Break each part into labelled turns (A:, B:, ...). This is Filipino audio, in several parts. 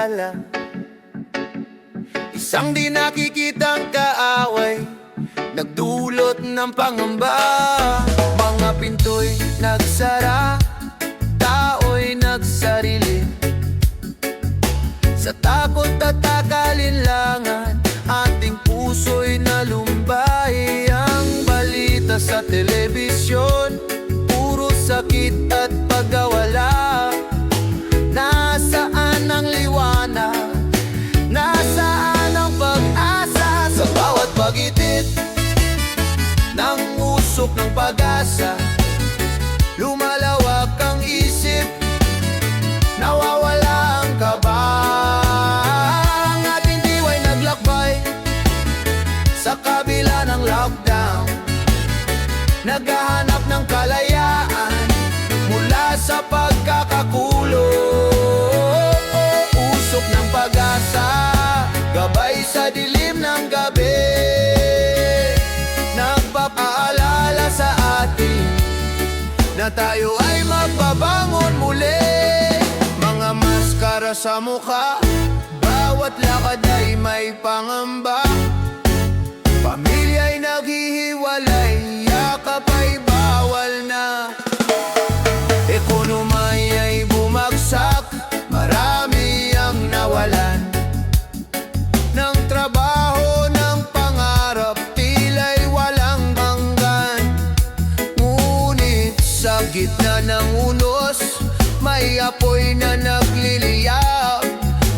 A: alaala. Isang di nakikitang kaaway nagdulot ng pangamba. Mga pinto'y nagsara, tao'y nagsarili. Sa takot at akalinlangan, ating puso'y nalumbay. Ang balita sa telebisyon, puro sakit at pagkawala. Nasaan ang liwanag? Nasaan ang pag-asa? Sa bawat pag-itid ng usok ng pag-asa, lumalawak ang isip, nawawala ang kaba. Ang ating diwa'y naglakbay sa kabila ng lockdown, naghahanap ng kalayaan mula sa pagkakakulong. Usok ng pag-asa, gabay sa dilim ng gabi, nagpapaalala sa atin na tayo ay magbabangon muli. Mga maskara sa mukha, bawat lakad ay may pangamba. Pamilya'y naghihiwalay, yakap ay bawal na. Ekonomiya'y bumagsak, marami ang nawalan ng trabaho, ng pangarap, tila'y walang hanggan. Ngunit sa gitna ng unos, may apoy na nagliliyab.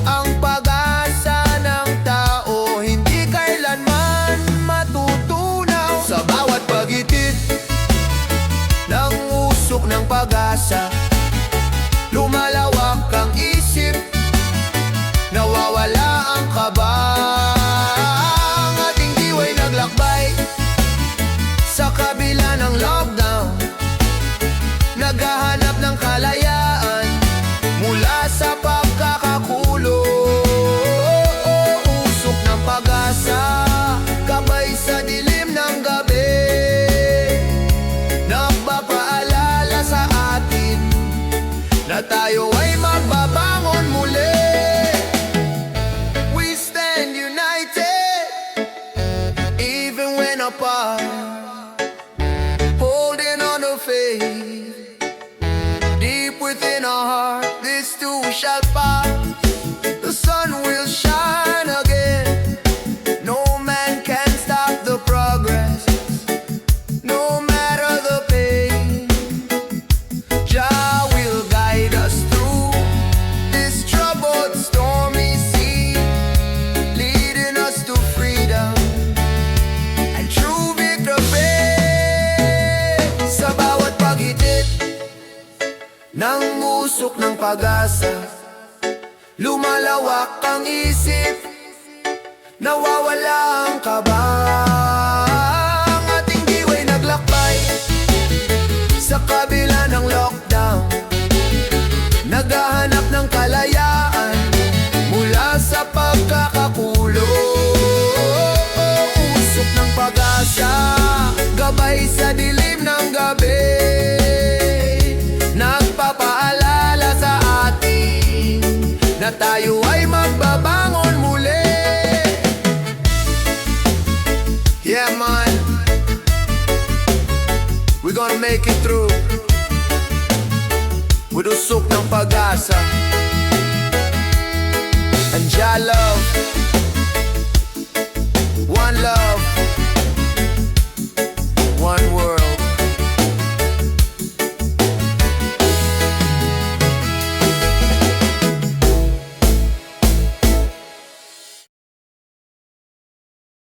A: Ang pag-asa ng tao hindi kailanman matutunaw. Sa bawat pag-itid ng usok ng pag-asa, lumalawak ang isip, nawawala ang kaba. Ang ating diwa'y naglakbay sa kabila ng lockdown, naghahanap ng kalayaan mula sa pagkakakulong. Usok ng pag-asa, gabay sa dilim ng gabi, nagpapaalala sa atin na tayo ay magbabangon muli. We stand united, even when apart, holding on to faith. Deep within our heart, this too shall pass. The sun will shine again. No man can stop the progress, no matter the pain. Jah will guide us through this troubled, stormy sea, leading us to freedom and true victory. Sa bawat pag-itid ng usok ng pag-asa, lumalawak ang isip, nawawala ang kaba. Ang ating diwa'y naglakbay sa kabila ng lockdown, naghahanap ng kalayaan mula sa pagkakakulong. Usok ng pag-asa, gabay sa dilim ng gabi, nagpapaalala sa atin na tayo ay magbabangon muli. Yeah man, we're gonna make it through with usok ng pag-asa.